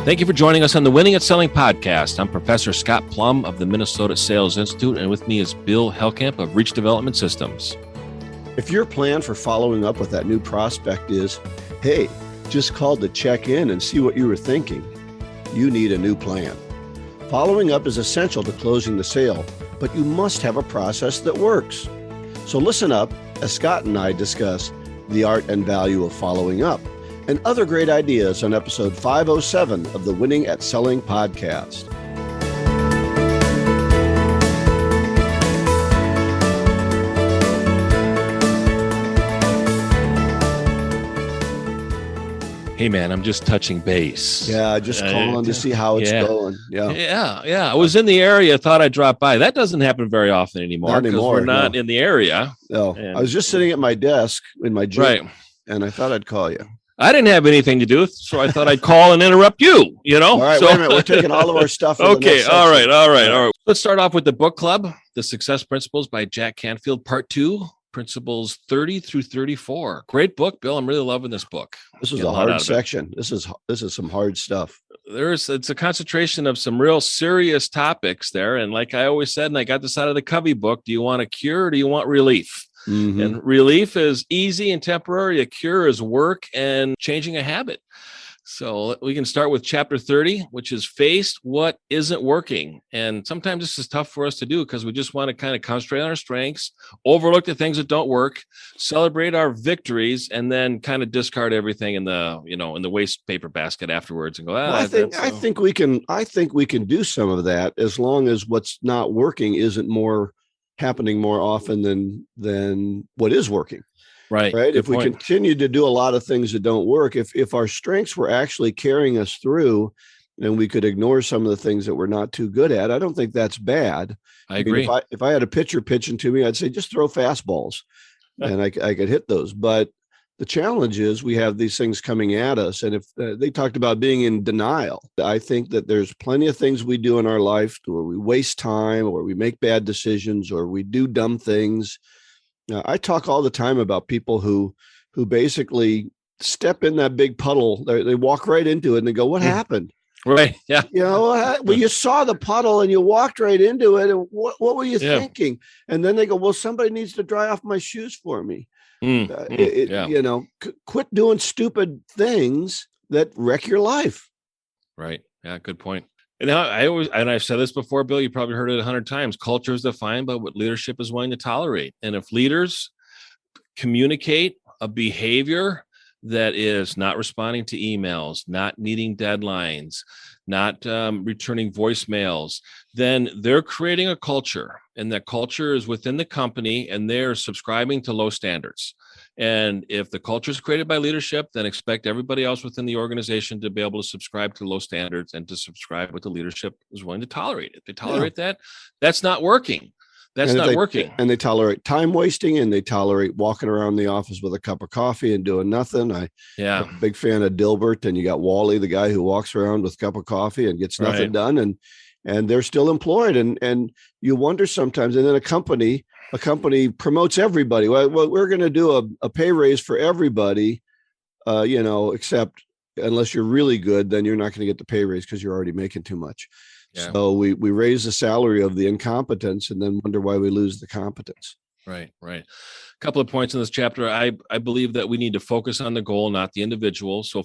Thank you for joining us on the Winning at Selling podcast. I'm Professor Scott Plum of the Minnesota Sales Institute, and with me is Bill Hellkamp of Reach Development Systems. If your plan for following up with that new prospect is, hey, just called to check in and see what you were thinking, you need a new plan. Following up is essential to closing the sale, but you must have a process that works. So listen up as Scott and I discuss the art and value of following up and other great ideas on episode 507 of the Winning at Selling podcast. Hey, man, I'm just touching base. Yeah, just calling to see how it's going. Yeah. I was in the area, thought I'd drop by. That doesn't happen very often anymore because we're not in the area. No, I was just sitting at my desk in my gym, and I thought I'd call you. I didn't have anything to do, so I thought I'd call and interrupt you, All right, wait a minute. We're taking all of our stuff. Okay, all right. Let's start off with the book club, The Success Principles by Jack Canfield, Part 2, Principles 30 through 34. Great book, Bill. I'm really loving this book. This is a hard section. This is some hard stuff. It's a concentration of some real serious topics there. And like I always said, and I got this out of the Covey book, do you want a cure or do you want relief? Mm-hmm. And relief is easy and temporary. A cure is work and changing a habit. So we can start with chapter 30, which is face what isn't working. And sometimes this is tough for us to do because we just want to kind of concentrate on our strengths, overlook the things that don't work, celebrate our victories, and then kind of discard everything in the waste paper basket afterwards and go, I think we can do some of that as long as what's not working isn't happening more often than what is working. Right. If we continue to do a lot of things that don't work, if our strengths were actually carrying us through and we could ignore some of the things that we're not too good at, I don't think that's bad. I agree. If I had a pitcher pitching to me, I'd say, just throw fastballs and I could hit those. But the challenge is we have these things coming at us. And if they talked about being in denial, I think that there's plenty of things we do in our life where we waste time or we make bad decisions or we do dumb things. I talk all the time about people who basically step in that big puddle. They walk right into it and they go, what happened? Right. Yeah. Well, you saw the puddle and you walked right into it. And what were you thinking? And then they go, well, somebody needs to dry off my shoes for me. Quit doing stupid things that wreck your life. Right. Yeah. Good point. And I've said this before, Bill, you probably heard it 100 times. Culture is defined by what leadership is willing to tolerate. And if leaders communicate a behavior that is not responding to emails, not meeting deadlines, not returning voicemails, then they're creating a culture. And that culture is within the company and they're subscribing to low standards. And if the culture is created by leadership, then expect everybody else within the organization to be able to subscribe to low standards and to subscribe what the leadership is willing to tolerate. If they tolerate that, that's not working. That's not working. And they tolerate time wasting and they tolerate walking around the office with a cup of coffee and doing nothing. I'm a big fan of Dilbert, and you got Wally, the guy who walks around with a cup of coffee and gets nothing done. And they're still employed. And you wonder sometimes, and then a company promotes everybody. Well, we're going to do a pay raise for everybody, except unless you're really good, then you're not going to get the pay raise because you're already making too much. Yeah. So we raise the salary of the incompetence and then wonder why we lose the competence. Right. A couple of points in this chapter. I believe that we need to focus on the goal, not the individual. So,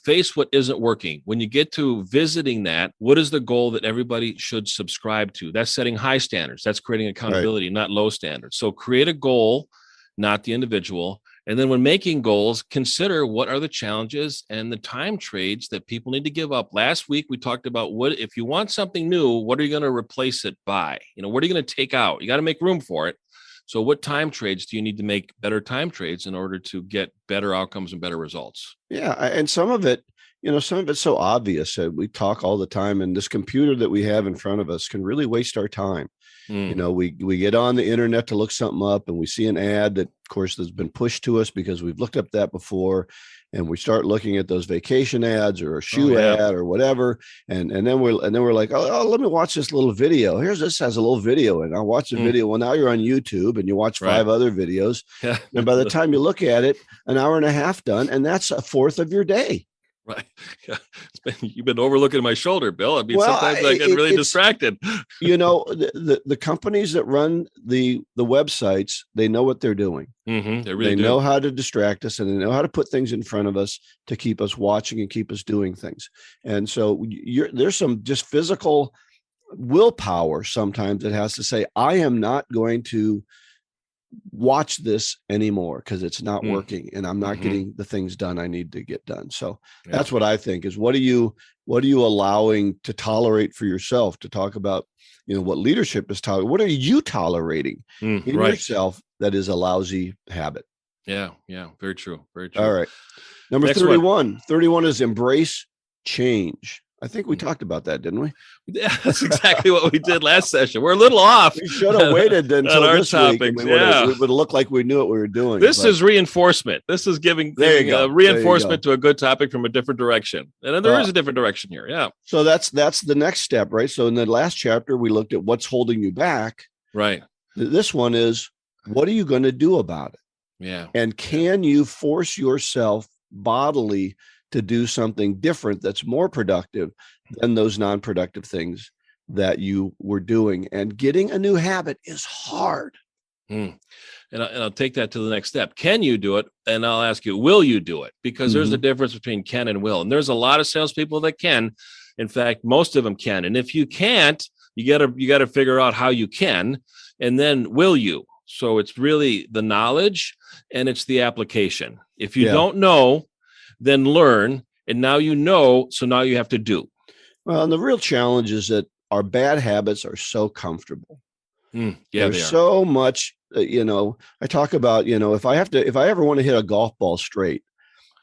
face what isn't working. When you get to visiting that, what is the goal that everybody should subscribe to? That's setting high standards. That's creating accountability, not low standards. So create a goal, not the individual. And then when making goals, consider what are the challenges and the time trades that people need to give up. Last week, we talked about what if you want something new, what are you going to replace it by? What are you going to take out? You got to make room for it. So what time trades do you need to make better time trades in order to get better outcomes and better results? Yeah. And some of it's so obvious. We talk all the time, and this computer that we have in front of us can really waste our time. We get on the internet to look something up and we see an ad that, of course, has been pushed to us because we've looked up that before. And we start looking at those vacation ads or a shoe ad or whatever. And then we're like, oh, let me watch this little video. This has a little video and I'll watch the video. Well, now you're on YouTube and you watch 5 other videos. And by the time you look at it, an hour and a half done, and that's a fourth of your day. Right. Yeah. You've been overlooking my shoulder, Bill. I mean, Well, sometimes I get really distracted. The companies that run the websites, they know what they're doing. Mm-hmm. They really they do. know how to distract us, and they know how to put things in front of us to keep us watching and keep us doing things. And so there's some just physical willpower sometimes that has to say, I am not going to watch this anymore because it's not working and I'm not getting the things done I need to get done. So that's what I think is, what are you allowing to tolerate for yourself? To talk about, what leadership is tolerating. What are you tolerating in yourself that is a lousy habit? Yeah. Very true. Very true. All right. Number Next 31. One. 31 is embrace change. I think we talked about that, didn't we? Yeah, that's exactly what we did last session. We're a little off. We should have waited until this week. We would have looked like we knew what we were doing. This is reinforcement. This is giving reinforcement to a good topic from a different direction. And there is a different direction here. Yeah. So that's the next step, right? So in the last chapter, we looked at what's holding you back. Right. This one is, what are you going to do about it? Yeah. And can you force yourself bodily to do something different that's more productive than those non-productive things that you were doing? And getting a new habit is hard. And I'll take that to the next step. Can you do it? And I'll ask you, will you do it? Because there's a difference between can and will. And there's a lot of salespeople that can. In fact, most of them can. And if you can't, you gotta figure out how you can, and then will you? So it's really the knowledge and it's the application. If you don't know, then learn, and now you know, so now you have to do. Well, and the real challenge is that our bad habits are so comfortable. There's so much, I talk about, if I ever want to hit a golf ball straight,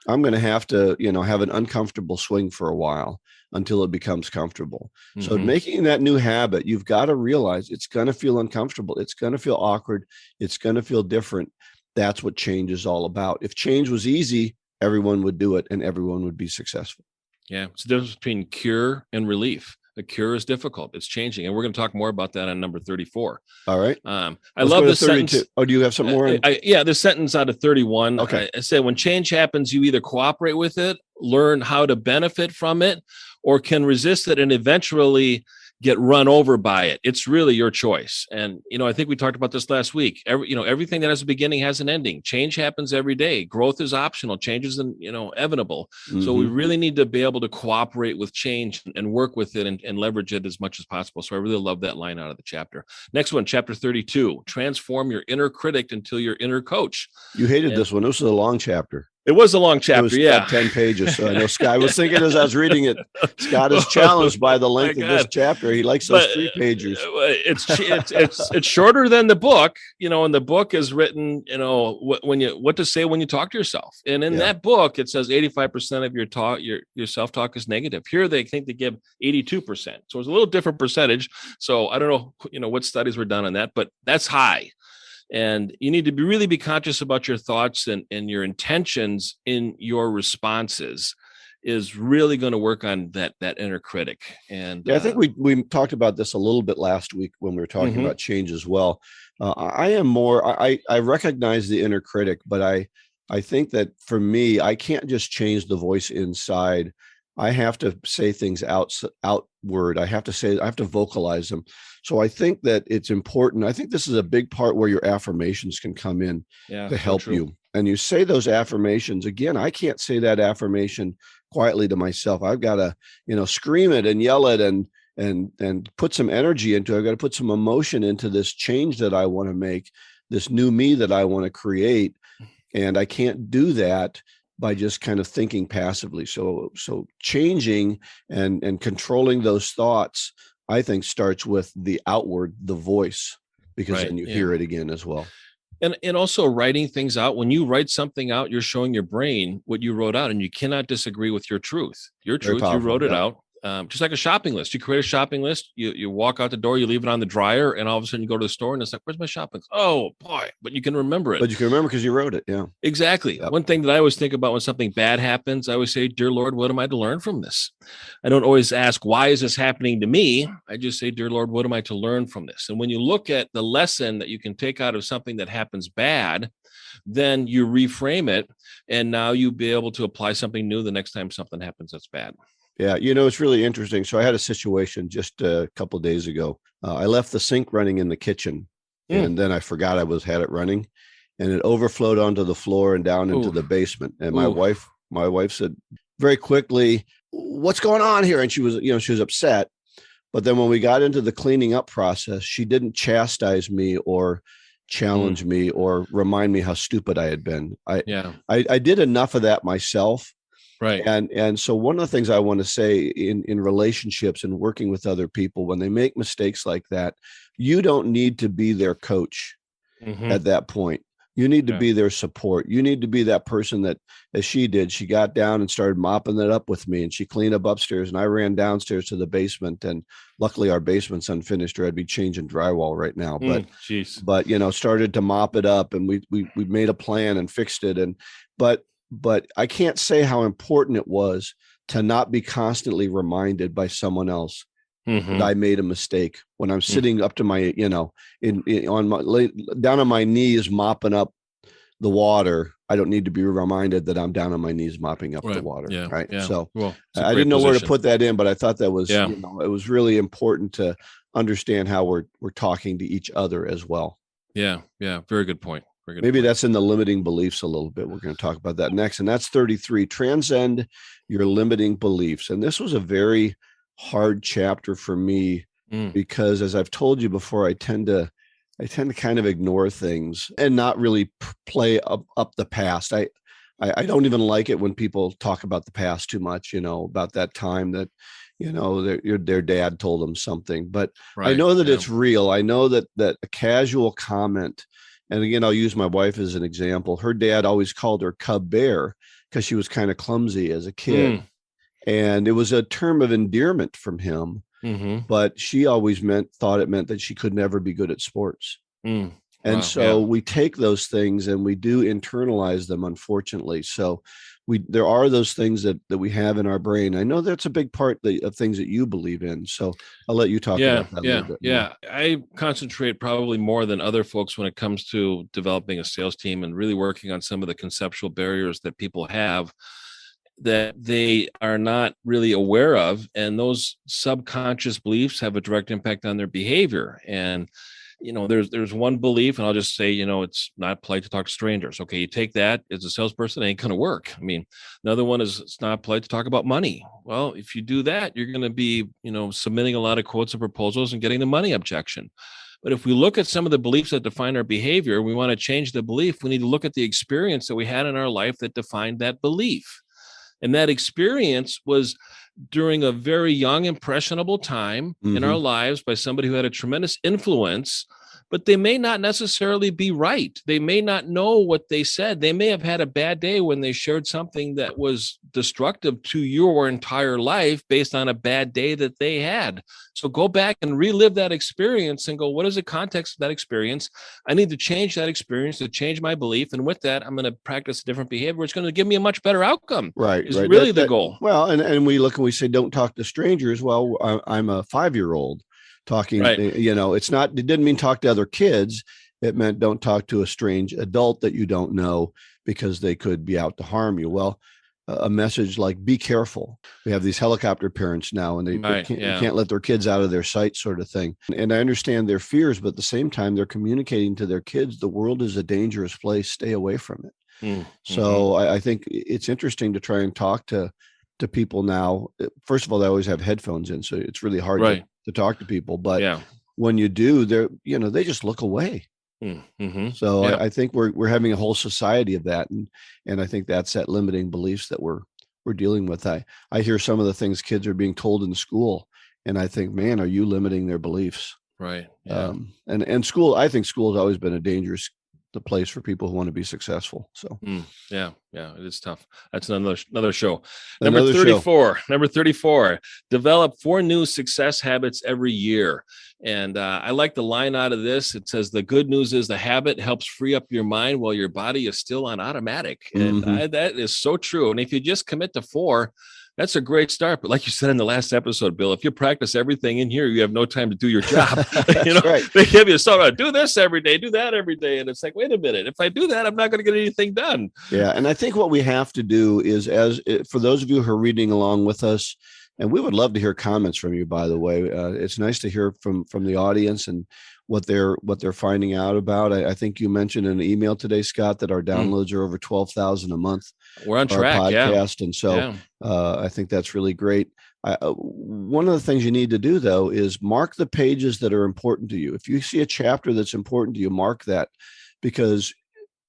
I'm going to have to, have an uncomfortable swing for a while until it becomes comfortable. So making that new habit, you've got to realize it's going to feel uncomfortable. It's going to feel awkward. It's going to feel different. That's what change is all about. If change was easy, everyone would do it and everyone would be successful. Yeah. It's the difference between cure and relief. The cure is difficult. It's changing. And we're going to talk more about that on number 34. All right. I love this sentence. Oh, do you have some more? This sentence out of 31. Okay. I said, when change happens, you either cooperate with it, learn how to benefit from it, or can resist it and eventually get run over by it. It's really your choice. And, I think we talked about this last week. Everything that has a beginning has an ending. Change happens every day. Growth is optional. Change is, inevitable. So we really need to be able to cooperate with change and work with it and leverage it as much as possible. So I really love that line out of the chapter. Next one, chapter 32, transform your inner critic until your inner coach. You hated this one. This was a long chapter. It was a long chapter, it was 10 pages. So I know Scott, I was thinking as I was reading it, Scott is challenged by the length of this chapter. He likes those 3 pages. It's shorter than the book, and the book is written, what to say when you talk to yourself. And in that book, it says 85% of your talk, your self-talk is negative. Here, they think they give 82%. So it's a little different percentage. So I don't know, what studies were done on that, but that's high. And you need to really be conscious about your thoughts and your intentions in your responses is really going to work on that inner critic. And I think we talked about this a little bit last week when we were talking about change as well. I recognize the inner critic, but I think that for me, I can't just change the voice inside. I have to say things outward. I have to vocalize them. So I think that it's important. I think this is a big part where your affirmations can come in to help you. And you say those affirmations. Again, I can't say that affirmation quietly to myself. I've got to, scream it and yell it and put some energy into it. I've got to put some emotion into this change that I want to make, this new me that I want to create. And I can't do that by just kind of thinking passively. So changing and controlling those thoughts, I think, starts with the outward, the voice, because then you hear it again as well. And also writing things out. When you write something out, you're showing your brain what you wrote out, and you cannot disagree with your truth. Your truth, you wrote it out. Just like a shopping list. You create a shopping list, you walk out the door, you leave it on the dryer, and all of a sudden you go to the store and it's like, where's my shopping list? Oh boy, but you can remember it. But you can remember because you wrote it. Yeah, exactly. Yep. One thing that I always think about when something bad happens, I always say, dear Lord, what am I to learn from this? I don't always ask, why is this happening to me? I just say, dear Lord, what am I to learn from this? And when you look at the lesson that you can take out of something that happens bad, then you reframe it, and now you'll be able to apply something new the next time something happens that's bad. Yeah, it's really interesting. So I had a situation just a couple of days ago. I left the sink running in the kitchen, and then I forgot had it running, and it overflowed onto the floor and down into the basement. And my wife said very quickly, "What's going on here?" And she was upset. But then when we got into the cleaning up process, she didn't chastise me or challenge me or remind me how stupid I had been. I did enough of that myself. Right. And so one of the things I want to say in relationships and working with other people, when they make mistakes like that, you don't need to be their coach at that point. You need to be their support. You need to be that person that, as she did, she got down and started mopping it up with me, and she cleaned up upstairs, and I ran downstairs to the basement, and luckily our basement's unfinished, or I'd be changing drywall right now. But started to mop it up, and we made a plan and fixed it. But I can't say how important it was to not be constantly reminded by someone else that I made a mistake when I'm sitting up to my, down on my knees mopping up the water. I don't need to be reminded that I'm down on my knees mopping up the water. Yeah, right. Yeah. So I didn't know where to put that in, but I thought that was, it was really important to understand how we're talking to each other as well. Yeah. Yeah. Very good point. Maybe that's in the limiting beliefs a little bit. We're going to talk about that next. And that's 33, transcend your limiting beliefs. And this was a very hard chapter for me because, as I've told you before, I tend to kind of ignore things and not really play up the past. I don't even like it when people talk about the past too much, about that time that, their dad told them something, but I know that it's real. I know that a casual comment, and again, I'll use my wife as an example. Her dad always called her Cub Bear because she was kind of clumsy as a kid. And it was a term of endearment from him, but she always thought it meant that she could never be good at sports. And so we take those things and we do internalize them, unfortunately. So there are those things that we have in our brain. I know that's a big part of things that you believe in. So I'll let you talk about that a little bit. Yeah. I concentrate probably more than other folks when it comes to developing a sales team and really working on some of the conceptual barriers that people have that they are not really aware of. And those subconscious beliefs have a direct impact on their behavior. And there's one belief, and I'll just say, it's not polite to talk to strangers. Okay, you take that as a salesperson, it ain't going to work. I mean, another one is it's not polite to talk about money. Well, if you do that, you're going to be, submitting a lot of quotes and proposals and getting the money objection. But if we look at some of the beliefs that define our behavior, we want to change the belief. We need to look at the experience that we had in our life that defined that belief. And that experience was during a very young, impressionable time in our lives by somebody who had a tremendous influence, but they may not necessarily be right. They may not know what they said. They may have had a bad day when they shared something that was destructive to your entire life based on a bad day that they had. So go back and relive that experience and go, what is the context of that experience? I need to change that experience to change my belief. And with that, I'm going to practice a different behavior. It's going to give me a much better outcome. Right. Is really the goal. Well, and we look and we say, don't talk to strangers. Well, I'm a 5-year-old. Talking, it didn't mean talk to other kids. It meant don't talk to a strange adult that you don't know because they could be out to harm you. Well, a message like, be careful. We have these helicopter parents now, and they can't let their kids out of their sight, sort of thing. And I understand their fears, but at the same time, they're communicating to their kids, the world is a dangerous place. Stay away from it. So I think it's interesting to try and talk to people now. First of all, they always have headphones in, so it's really hard to talk to people. But when you do, they just look away. So I think we're having a whole society of that, and I think that's that limiting beliefs that we're dealing with. I hear some of the things kids are being told in school, and I think, man, are you limiting their beliefs? Right. And school, I think school has always been a dangerous place for people who want to be successful. So yeah. Yeah, it is tough. That's another show. Number 34, develop 4 new success habits every year. And I like the line out of this. It says, the good news is the habit helps free up your mind while your body is still on automatic. And that is so true. And if you just commit to 4, that's a great start. But like you said in the last episode, Bill, if you practice everything in here, you have no time to do your job. Right. They give you do this every day, do that every day. And it's like, wait a minute, if I do that, I'm not going to get anything done. Yeah. And I think what we have to do is, for those of you who are reading along with us, and we would love to hear comments from you, by the way, it's nice to hear from the audience and what they're finding out about. I think you mentioned in an email today, Scott, that our downloads are over 12,000 a month. We're on track, podcast. And so I think that's really great. One of the things you need to do, though, is mark the pages that are important to you. If you see a chapter that's important to you, mark that, because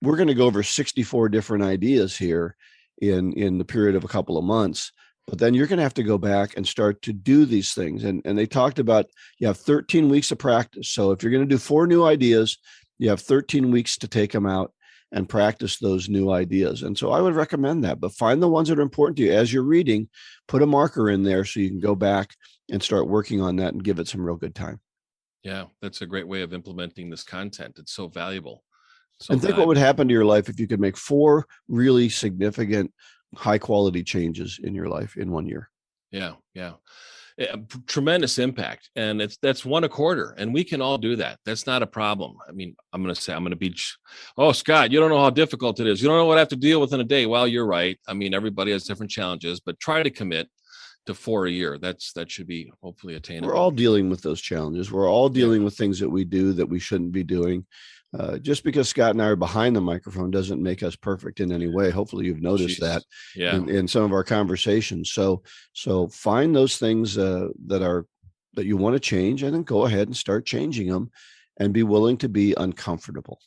we're going to go over 64 different ideas here in the period of a couple of months. But then you're going to have to go back and start to do these things. And they talked about, you have 13 weeks of practice. So if you're going to do 4 new ideas, you have 13 weeks to take them out and practice those new ideas. And so I would recommend that, but find the ones that are important to you as you're reading, put a marker in there so you can go back and start working on that and give it some real good time. Yeah, that's a great way of implementing this content. It's so valuable. And think what would happen to your life if you could make 4 really significant, high quality changes in your life in 1 year. Yeah. Tremendous impact. And that's 1 a quarter. And we can all do that. That's not a problem. I mean, I'm going to be, oh, Scott, you don't know how difficult it is. You don't know what I have to deal with in a day. Well, you're right. I mean, everybody has different challenges, but try to commit to 4 a year. That should be hopefully attainable. We're all dealing with those challenges. We're all dealing with things that we do that we shouldn't be doing. Just because Scott and I are behind the microphone doesn't make us perfect in any way. Hopefully you've noticed that in some of our conversations. So find those things that you want to change, and then go ahead and start changing them and be willing to be uncomfortable.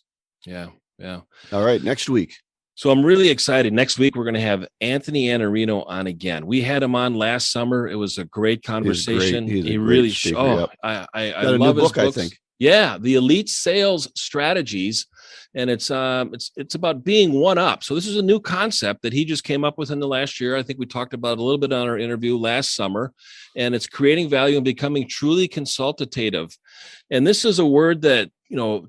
Yeah. All right. Next week. So I'm really excited. Next week, we're going to have Anthony Iannarino on again. We had him on last summer. It was a great conversation. He really, I love his books. I think. Yeah, the Elite Sales Strategies, and it's about being one up. So this is a new concept that he just came up with in the last year. I think we talked about it a little bit on our interview last summer, and it's creating value and becoming truly consultative. And this is a word that,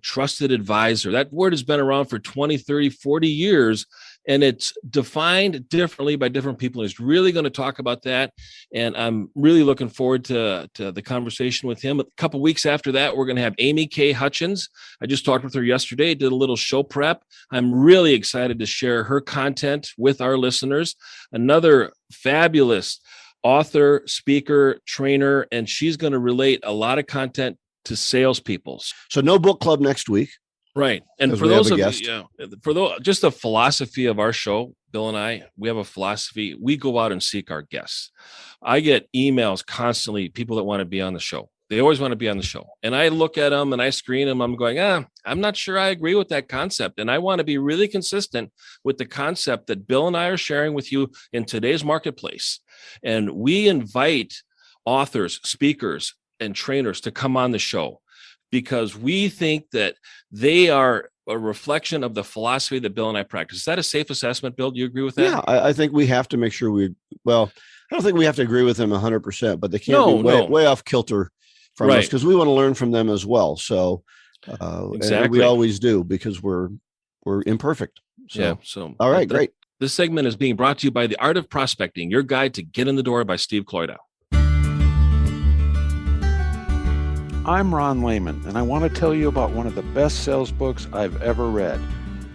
trusted advisor, that word has been around for 20, 30, 40 years, and it's defined differently by different people. He's really going to talk about that. And I'm really looking forward to the conversation with him. A couple of weeks after that, we're going to have Amy K Hutchins. I just talked with her yesterday, did a little show prep. I'm really excited to share her content with our listeners. Another fabulous author, speaker, trainer, and she's going to relate a lot of content to salespeople. So no book club next week. Right. And for those of you, just the philosophy of our show, Bill and I, we have a philosophy. We go out and seek our guests. I get emails constantly, people that want to be on the show. They always want to be on the show. And I look at them and I screen them. I'm going, I'm not sure I agree with that concept. And I want to be really consistent with the concept that Bill and I are sharing with you in today's marketplace. And we invite authors, speakers, and trainers to come on the show, because we think that they are a reflection of the philosophy that Bill and I practice. Is that a safe assessment, Bill? Do you agree with that? Yeah, I think we have to make sure I don't think we have to agree with them 100%, but they can't be way off kilter from us, because we want to learn from them as well. So exactly. And we always do, because we're imperfect. So all right, great. This segment is being brought to you by The Art of Prospecting, your guide to get in the door by Steve Kloida. I'm Ron Lehman, and I want to tell you about one of the best sales books I've ever read.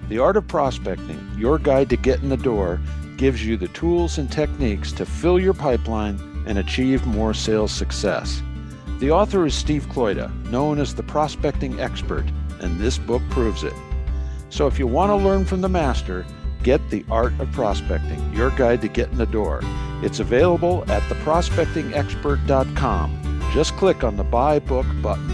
The Art of Prospecting, your guide to get in the door, gives you the tools and techniques to fill your pipeline and achieve more sales success. The author is Steve Kloida, known as the prospecting expert, and this book proves it. So if you want to learn from the master, get The Art of Prospecting, your guide to get in the door. It's available at theprospectingexpert.com. Just click on the Buy Book button.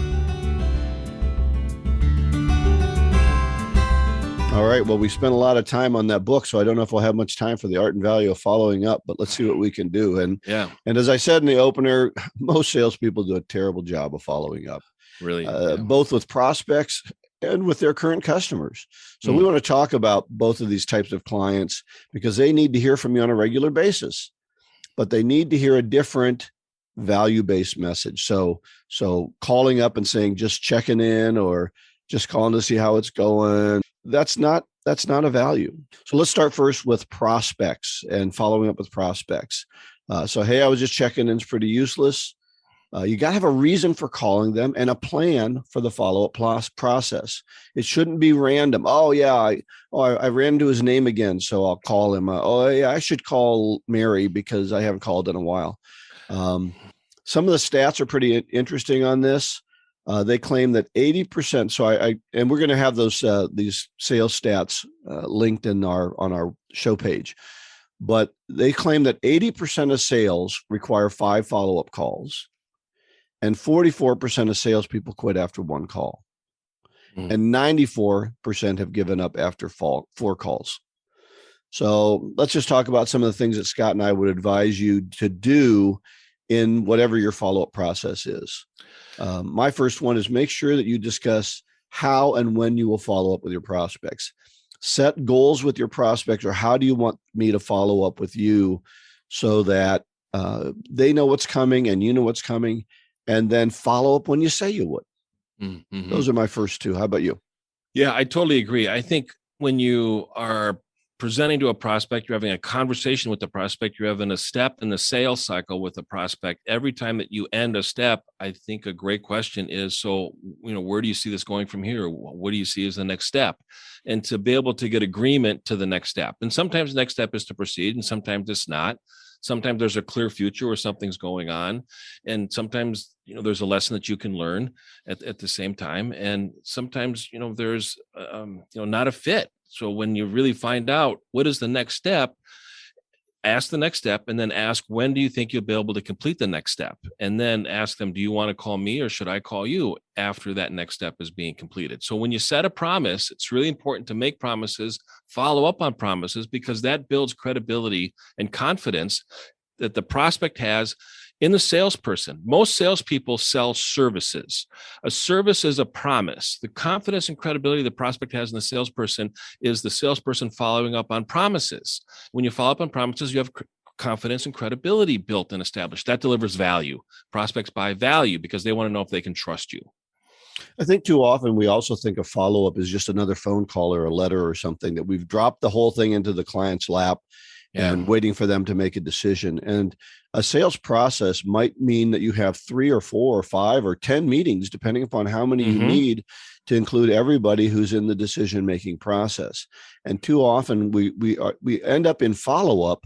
All right. Well, we spent a lot of time on that book, so I don't know if we'll have much time for the art and value of following up, but let's see what we can do. And as I said in the opener, most salespeople do a terrible job of following up. Really? Both with prospects and with their current customers. So we want to talk about both of these types of clients because they need to hear from you on a regular basis, but they need to hear a different value-based message. So calling up and saying, just checking in or just calling to see how it's going, that's not a value. So let's start first with prospects and following up with prospects. So, hey, I was just checking in. It's pretty useless. You got to have a reason for calling them and a plan for the follow-up process. It shouldn't be random. Oh, yeah, I ran into his name again, so I'll call him. Oh, yeah, I should call Mary because I haven't called in a while. Some of the stats are pretty interesting on this. They claim that 80%. So and we're going to have these sales stats linked on our show page. But they claim that 80% of sales require 5 follow-up calls. And 44% of salespeople quit after 1 call. And 94% have given up after 4 calls. So let's just talk about some of the things that Scott and I would advise you to do in whatever your follow-up process is. My first one is make sure that you discuss how and when you will follow up with your prospects. Set goals with your prospects, or how do you want me to follow up with you so that they know what's coming and you know what's coming. And then follow up when you say you would. Mm-hmm. Those are my first 2. How about you? Yeah, I totally agree. I think when you are presenting to a prospect, you're having a conversation with the prospect, you're having a step in the sales cycle with the prospect. Every time that you end a step, I think a great question is, so, where do you see this going from here? What do you see as the next step? And to be able to get agreement to the next step. And sometimes the next step is to proceed, and sometimes it's not. Sometimes there's a clear future where something's going on. And sometimes, there's a lesson that you can learn at the same time. And sometimes, there's, not a fit. So when you really find out what is the next step, ask the next step, and then ask, when do you think you'll be able to complete the next step? And then ask them, do you want to call me or should I call you after that next step is being completed? So when you set a promise, it's really important to make promises, follow up on promises, because that builds credibility and confidence that the prospect has in the salesperson. Most salespeople sell services. A service is a promise. The confidence and credibility the prospect has in the salesperson is the salesperson following up on promises. When you follow up on promises, you have confidence and credibility built and established. That delivers value. Prospects buy value because they want to know if they can trust you. I think too often we also think a follow-up is just another phone call or a letter or something, that we've dropped the whole thing into the client's lap and waiting for them to make a decision. And a sales process might mean that you have 3 or 4 or 5 or 10 meetings, depending upon how many you need to include everybody who's in the decision-making process. And too often we end up in follow-up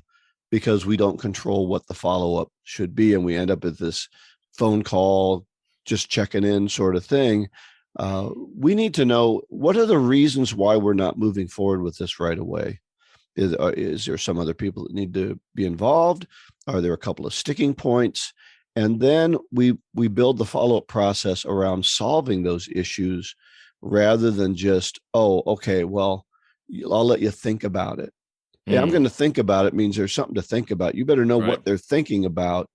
because we don't control what the follow-up should be. And we end up with this phone call, just checking in sort of thing. We need to know, what are the reasons why we're not moving forward with this right away? Is there some other people that need to be involved? Are there a couple of sticking points? And then we build the follow-up process around solving those issues rather than just, oh, okay, well, I'll let you think about it. Yeah, I'm going to think about it means there's something to think about. You better know what they're thinking about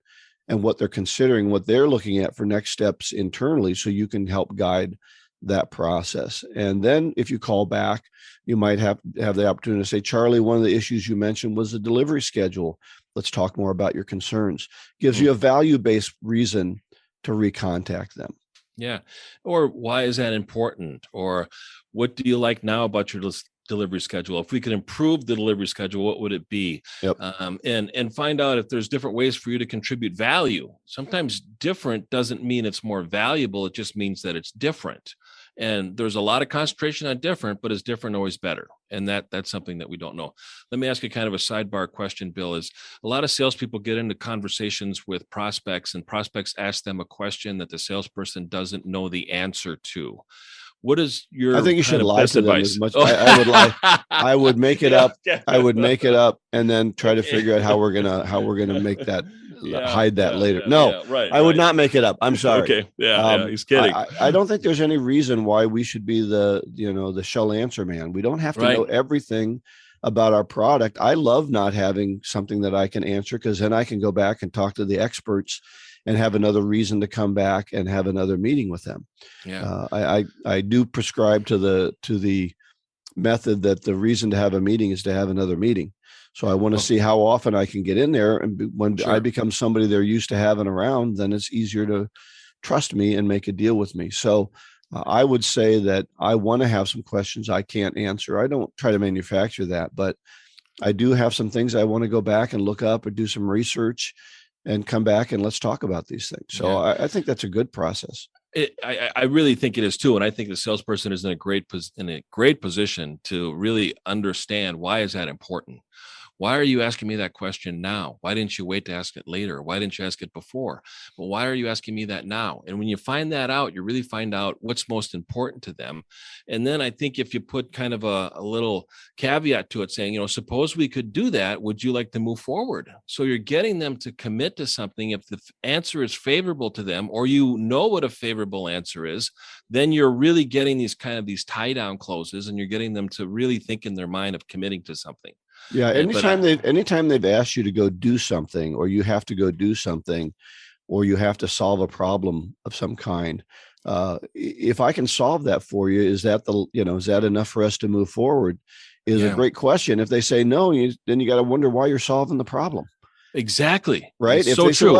and what they're considering, what they're looking at for next steps internally, so you can help guide that process. And then if you call back, you might have the opportunity to say, Charlie, one of the issues you mentioned was the delivery schedule. Let's talk more about your concerns. Gives you a value-based reason to recontact them. Yeah. Or why is that important? Or what do you like now about your delivery schedule? If we could improve the delivery schedule, what would it be? Yep. And find out if there's different ways for you to contribute value. Sometimes different doesn't mean it's more valuable. It just means that it's different. And there's a lot of concentration on different, but is different always better? And that's something that we don't know. Let me ask you kind of a sidebar question, Bill. Is a lot of salespeople get into conversations with prospects, and prospects ask them a question that the salesperson doesn't know the answer to. What is your? I think you should lie to them as much. I would lie. I would make it up. I would make it up, and then try to figure out how we're gonna make that hide that later. No, I would not make it up. I'm sorry. Okay. Yeah. He's kidding. I don't think there's any reason why we should be the shall answer man. We don't have to know everything about our product. I love not having something that I can answer, because then I can go back and talk to the experts and have another reason to come back and have another meeting with them. Yeah. I do prescribe to the method that the reason to have a meeting is to have another meeting. So I want to see how often I can get in there. And when I become somebody they're used to having around, then it's easier to trust me and make a deal with me. So I would say that I want to have some questions I can't answer. I don't try to manufacture that, but I do have some things I want to go back and look up or do some research and come back and let's talk about these things. So I think that's a good process. I really think it is too, and I think the salesperson is in a great position to really understand why is that important. Why are you asking me that question now? Why didn't you wait to ask it later? Why didn't you ask it before? But why are you asking me that now? And when you find that out, you really find out what's most important to them. And then I think if you put kind of a little caveat to it saying, suppose we could do that, would you like to move forward? So you're getting them to commit to something. If the answer is favorable to them, or what a favorable answer is, then you're really getting these tie down clauses, and you're getting them to really think in their mind of committing to something. Yeah. Anytime they've asked you to go do something, or you have to go do something, or you have to solve a problem of some kind, if I can solve that for you, is that enough for us to move forward? Is a great question. If they say no, then you got to wonder why you're solving the problem. Exactly. Right. It's if so they true.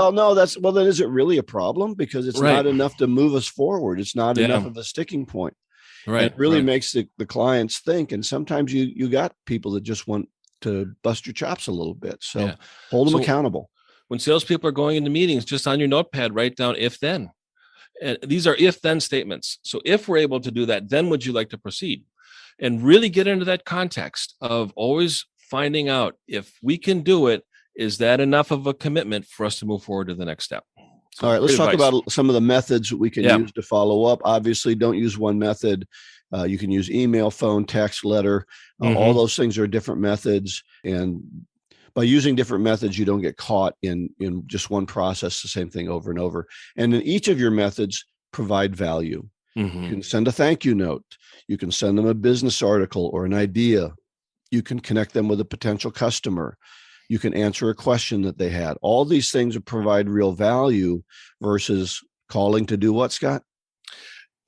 Say, then is it really a problem? Because it's not enough to move us forward. It's not enough of a sticking point. Right. And it really makes the clients think. And sometimes you got people that just want to bust your chops a little bit. So hold them accountable. When salespeople are going into meetings, just on your notepad, write down if then. And these are if then statements. So if we're able to do that, then would you like to proceed? And really get into that context of always finding out if we can do it, is that enough of a commitment for us to move forward to the next step? So, all right, let's talk about some of the methods that we can use to follow up. Obviously, don't use one method. You can use email, phone, text, letter. All those things are different methods. And by using different methods, you don't get caught in just one process, the same thing over and over. And in each of your methods, provide value. You can send a thank you note. You can send them a business article or an idea. You can connect them with a potential customer. You can answer a question that they had. All these things provide real value versus calling to do what, Scott?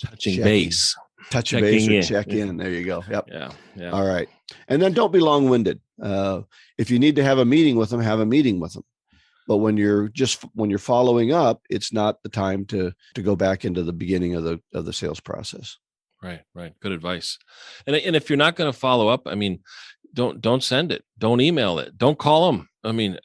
Touching base. Touch base or check in. There you go. Yep. Yeah. All right. And then don't be long-winded. If you need to have a meeting with them, have a meeting with them. But when you're following up, it's not the time to go back into the beginning of the sales process. Right. Good advice. And if you're not going to follow up, don't send it. Don't email it. Don't call them.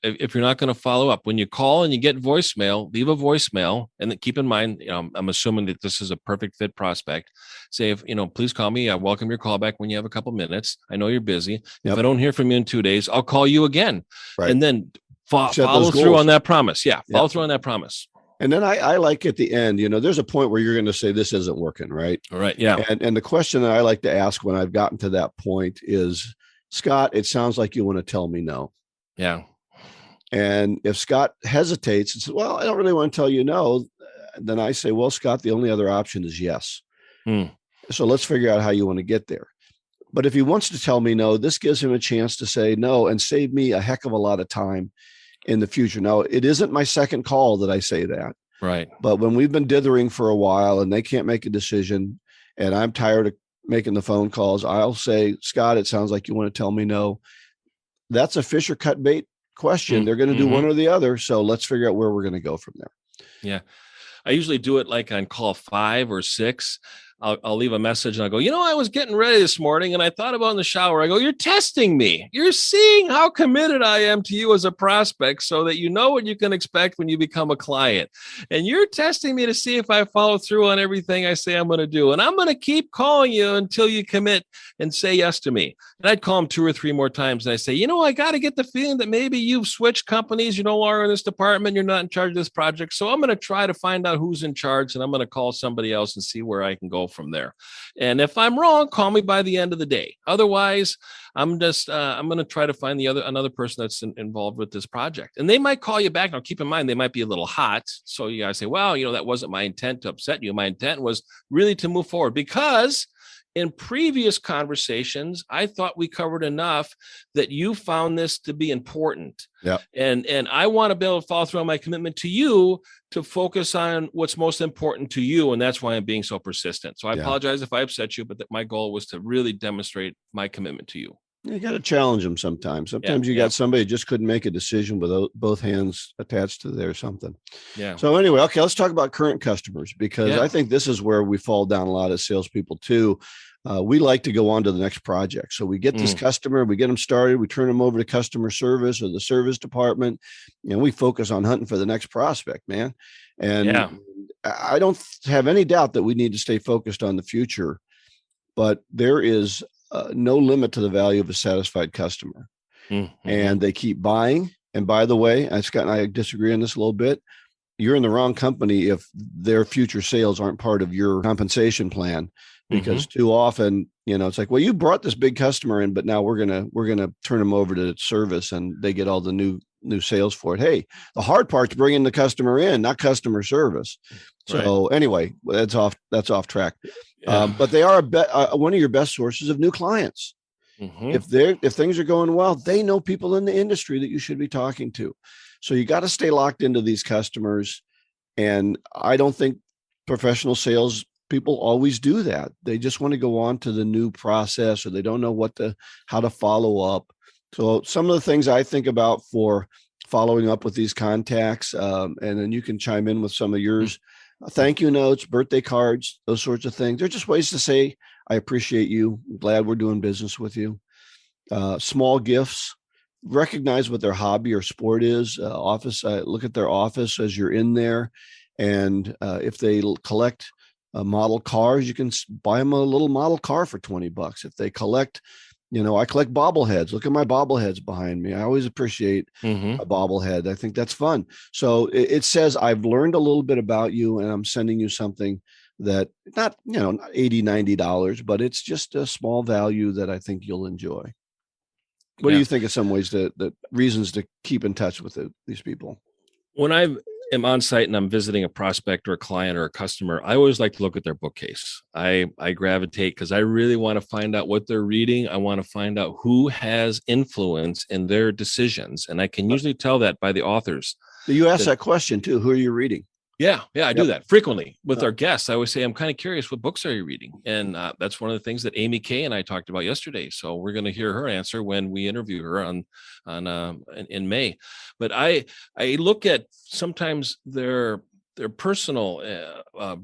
If you're not going to follow up, when you call and you get voicemail, leave a voicemail. And then keep in mind, I'm assuming that this is a perfect fit prospect. Say, please call me. I welcome your call back when you have a couple minutes. I know you're busy. If I don't hear from you in 2 days, I'll call you again. Right. And then follow through on that promise. Yeah. Follow through on that promise. And then I like at the end, there's a point where you're going to say, this isn't working, right? All right. Yeah. And the question that I like to ask when I've gotten to that point is, Scott, it sounds like you want to tell me no. Yeah. And if Scott hesitates and says, well, I don't really want to tell you no, then I say, well, Scott, the only other option is yes. So let's figure out how you want to get there. But if he wants to tell me no, this gives him a chance to say no and save me a heck of a lot of time in the future. Now, it isn't my second call that I say that. Right. But when we've been dithering for a while and they can't make a decision and I'm tired of making the phone calls, I'll say, Scott, it sounds like you want to tell me no. That's a fish or cut bait question. They're going to do one or the other. So let's figure out where we're going to go from there. Yeah. I usually do it like on call 5 or 6. I'll leave a message and I'll go, I was getting ready this morning and I thought about in the shower. I go, you're testing me. You're seeing how committed I am to you as a prospect so that you know what you can expect when you become a client. And you're testing me to see if I follow through on everything I say I'm going to do. And I'm going to keep calling you until you commit and say yes to me. And I'd call him 2 or 3 more times. And I say, I got to get the feeling that maybe you've switched companies. You're no longer in this department. You're not in charge of this project. So I'm going to try to find out who's in charge and I'm going to call somebody else and see where I can go from there. And if I'm wrong, call me by the end of the day. Otherwise, I'm going to try to find another person that's involved with this project. And they might call you back. Now, keep in mind, they might be a little hot. So you got to say, well, that wasn't my intent to upset you. My intent was really to move forward because in previous conversations, I thought we covered enough that you found this to be important. Yeah. And I want to be able to follow through on my commitment to you to focus on what's most important to you. And that's why I'm being so persistent. So I apologize if I upset you, but my goal was to really demonstrate my commitment to you. You got to challenge them sometimes. Sometimes you got somebody who just couldn't make a decision with both hands attached to there or something. Yeah. So anyway, okay, let's talk about current customers, because I think this is where we fall down a lot of salespeople too. We like to go on to the next project. So we get this customer, we get them started, we turn them over to customer service or the service department, and we focus on hunting for the next prospect, man. And I don't have any doubt that we need to stay focused on the future, but there is no limit to the value of a satisfied customer. And they keep buying. And by the way, Scott and I disagree on this a little bit. You're in the wrong company if their future sales aren't part of your compensation plan, because too often, it's like, well, you brought this big customer in, but now we're going to turn them over to service and they get all the new sales for it. Hey, the hard part's bringing the customer in, not customer service. So anyway, that's off track. But they are one of your best sources of new clients. If things are going well, they know people in the industry that you should be talking to. So you got to stay locked into these customers. And I don't think professional sales people always do that. They just want to go on to the new process, or they don't know how to follow up. So some of the things I think about for following up with these contacts, and then you can chime in with some of yours, thank you notes, birthday cards, those sorts of things. They're just ways to say, I appreciate you. I'm glad we're doing business with you. Small gifts, recognize what their hobby or sport is. Look at their office as you're in there. And if they collect model cars, you can buy them a little model car for $20. If they collect, I collect bobbleheads. Look at my bobbleheads behind me. I always appreciate a bobblehead. I think that's fun. So it says, I've learned a little bit about you and I'm sending you something that not, $80, $90, but it's just a small value that I think you'll enjoy. What do you think of some ways the reasons to keep in touch with these people? When I am on site and I'm visiting a prospect or a client or a customer, I always like to look at their bookcase. I gravitate because I really want to find out what they're reading. I want to find out who has influence in their decisions. And I can usually tell that by the authors. So you ask that question too. Who are you reading? Yeah, I do that frequently with our guests. I always say, I'm kind of curious, what books are you reading? And that's one of the things that Amy K and I talked about yesterday. So we're going to hear her answer when we interview her in May. But I look at sometimes their personal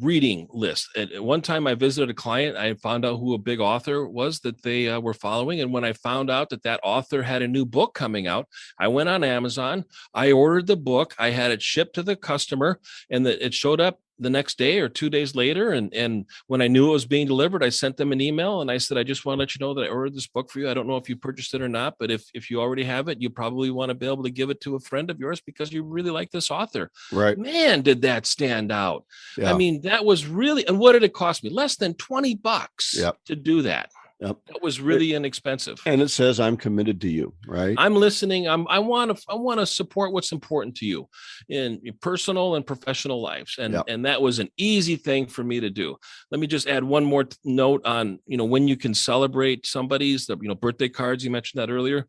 reading list. At one time I visited a client, I found out who a big author was that they were following. And when I found out that author had a new book coming out, I went on Amazon, I ordered the book, I had it shipped to the customer, and it showed up the next day or 2 days later. And when I knew it was being delivered, I sent them an email and I said, I just want to let you know that I ordered this book for you. I don't know if you purchased it or not, but if you already have it, you probably want to be able to give it to a friend of yours because you really like this author. Right. Man, did that stand out. Yeah. I mean, that was really, and what did it cost me? Less than $20 to do that. Yep. That was really inexpensive. And it says, I'm committed to you, right? I'm listening. I want to support what's important to you in your personal and professional lives. And that was an easy thing for me to do. Let me just add one more note on, when you can celebrate somebody's, birthday cards. You mentioned that earlier.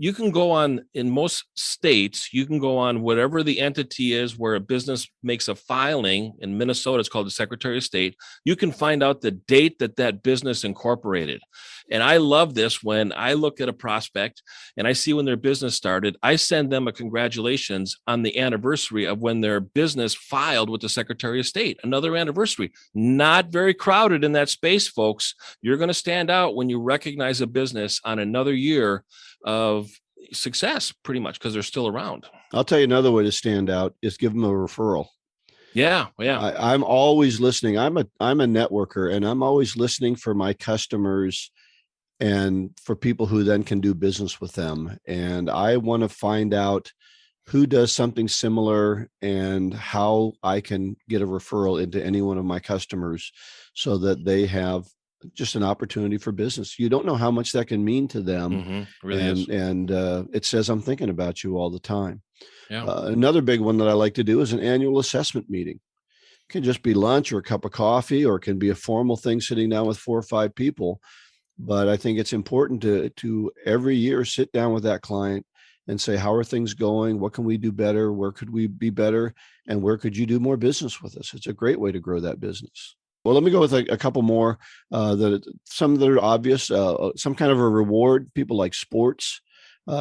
You can go on, in most states, you can go on whatever the entity is where a business makes a filing. In Minnesota, it's called the Secretary of State. You can find out the date that business incorporated. And I love this. When I look at a prospect and I see when their business started, I send them a congratulations on the anniversary of when their business filed with the Secretary of State. Another anniversary. Not very crowded in that space, folks. You're going to stand out when you recognize a business on another year of success, pretty much, because they're still around. I'll tell you another way to stand out is give them a referral. Yeah. I'm always listening. I'm a networker, and I'm always listening for my customers and for people who then can do business with them. And I want to find out who does something similar and how I can get a referral into any one of my customers so that they have just an opportunity for business. You don't know how much that can mean to them. Really and it says, I'm thinking about you all the time. Yeah. Another big one that I like to do is an annual assessment meeting. It can just be lunch or a cup of coffee, or it can be a formal thing sitting down with 4 or 5 people. But I think it's important to every year sit down with that client and say, how are things going? What can we do better? Where could we be better? And where could you do more business with us? It's a great way to grow that business. Well, let me go with a couple more. Some that are obvious. Some kind of a reward. People like sports.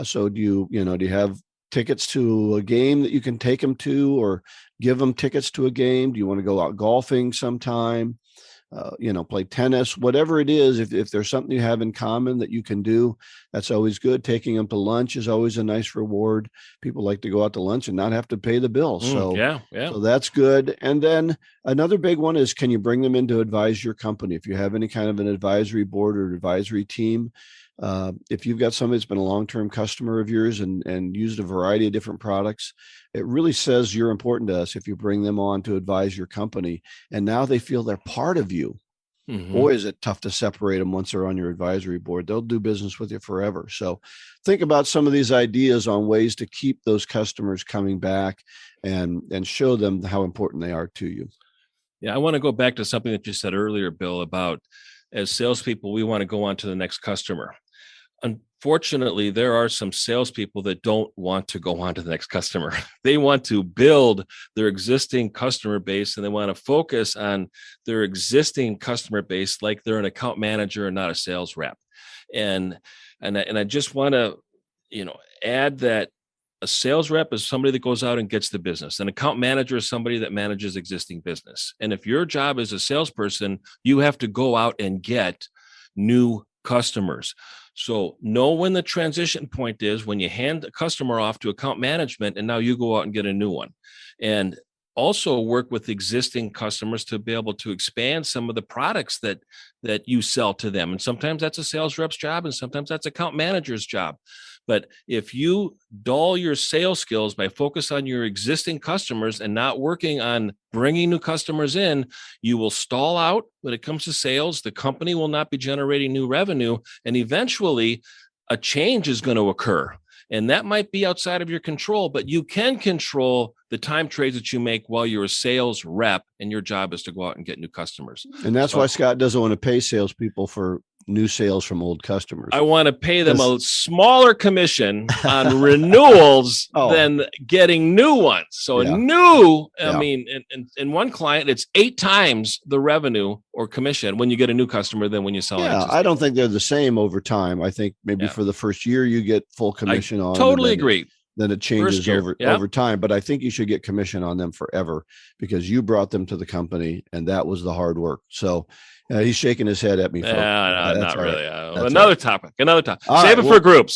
So do you have tickets to a game that you can take them to, or give them tickets to a game? Do you want to go out golfing sometime? Play tennis, whatever it is. If there's something you have in common that you can do, that's always good. Taking them to lunch is always a nice reward. People like to go out to lunch and not have to pay the bill. So that's good. And then another big one is, can you bring them in to advise your company? If you have any kind of an advisory board or advisory team, if you've got somebody that's been a long-term customer of yours and used a variety of different products, it really says you're important to us if you bring them on to advise your company, and now they feel they're part of you. Mm-hmm. Boy, is it tough to separate them once they're on your advisory board. They'll do business with you forever. So think about some of these ideas on ways to keep those customers coming back and show them how important they are to you. Yeah, I want to go back to something that you said earlier, Bill, about as salespeople, we want to go on to the next customer. Unfortunately, there are some salespeople that don't want to go on to the next customer. They want to build their existing customer base, and they want to focus on their existing customer base like they're an account manager and not a sales rep. And I just want to, add that a sales rep is somebody that goes out and gets the business. An account manager is somebody that manages existing business. And if your job as a salesperson, you have to go out and get new customers. So know when the transition point is, when you hand a customer off to account management and now you go out and get a new one. And also work with existing customers to be able to expand some of the products that you sell to them. And sometimes that's a sales rep's job, and sometimes that's account manager's job. But if you dull your sales skills by focus on your existing customers and not working on bringing new customers in, you will stall out when it comes to sales. The company will not be generating new revenue, and eventually a change is going to occur. And that might be outside of your control, but you can control the time trades that you make while you're a sales rep, and your job is to go out and get new customers. And that's why Scott doesn't want to pay salespeople for new sales from old customers. I want to pay them a smaller commission on renewals than getting new ones. So in one client, it's 8 times the revenue or commission when you get a new customer than when you sell. Yeah, I don't think they're the same over time. I think maybe for the first year you get full commission on. Totally agree. Then it changes over time. But I think you should get commission on them forever because you brought them to the company, and that was the hard work. So he's shaking his head at me. Not really. Another topic. Save it for group,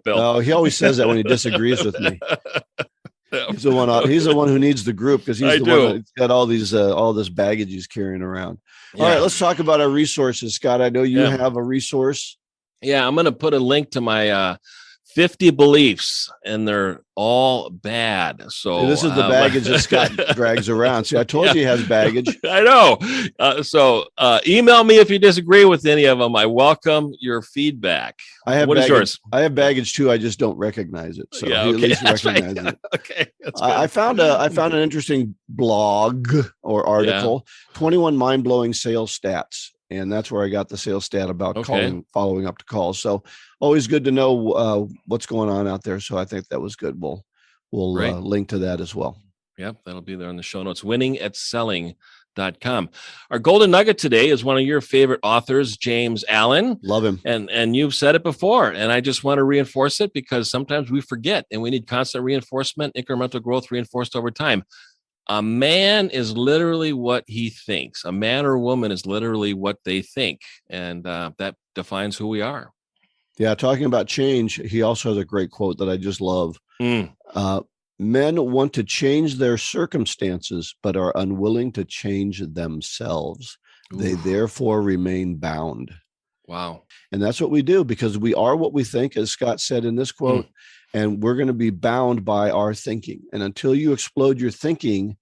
Bill. No, he always says that when he disagrees with me. He's the one who needs the group because he's the one that's got all this baggage he's carrying around. All right, let's talk about our resources, Scott. I know you have a resource. Yeah, I'm going to put a link to my 50 beliefs, and they're all bad. So this is the baggage that Scott drags around. See, I told you he has baggage. I know. So email me if you disagree with any of them. I welcome your feedback. What is yours? I have baggage too. I just don't recognize it. So at least recognize it. Okay. I found an interesting blog or article, 21 mind-blowing sales stats. And that's where I got the sales stat about following up to calls. So always good to know what's going on out there. So I think that was good. We'll link to that as well. Yep, that'll be there in the show notes. winningatselling.com. Our golden nugget today is one of your favorite authors, James Allen. Love him. And you've said it before, and I just want to reinforce it because sometimes we forget, and we need constant reinforcement, incremental growth reinforced over time. A man is literally what he thinks. A man or woman is literally what they think. And that defines who we are. Yeah. Talking about change, he also has a great quote that I just love. Men want to change their circumstances, but are unwilling to change themselves. Oof. They therefore remain bound. Wow. And that's what we do because we are what we think, as Scott said in this quote. And we're going to be bound by our thinking. And until you explode your thinking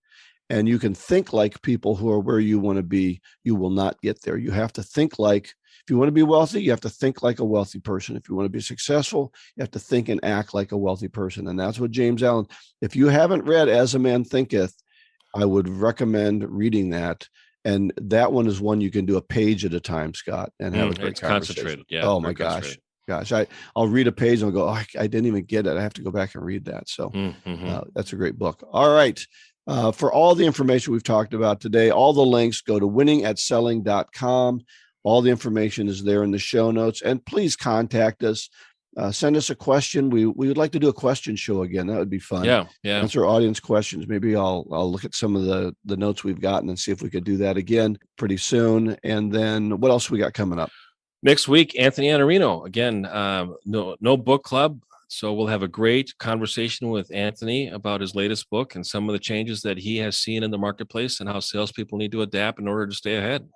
and you can think like people who are where you want to be, you will not get there. You have to think like, if you want to be wealthy, you have to think like a wealthy person. If you want to be successful, you have to think and act like a wealthy person. And that's what James Allen, if you haven't read As a Man Thinketh, I would recommend reading that. And that one is one you can do a page at a time, Scott, and have a great conversation. Concentrated. Yeah. Oh my gosh. I'll read a page and I'll go, oh, I didn't even get it. I have to go back and read that. So that's a great book. All right. For all the information we've talked about today, all the links, go to winningatselling.com. All the information is there in the show notes. And please contact us. Send us a question. We would like to do a question show again. That would be fun. Yeah. Answer audience questions. Maybe I'll look at some of the notes we've gotten and see if we could do that again pretty soon. And then what else we got coming up? Next week, Anthony Iannarino. Again, no book club. So we'll have a great conversation with Anthony about his latest book and some of the changes that he has seen in the marketplace and how salespeople need to adapt in order to stay ahead.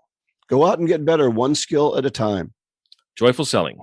Go out and get better, one skill at a time. Joyful selling.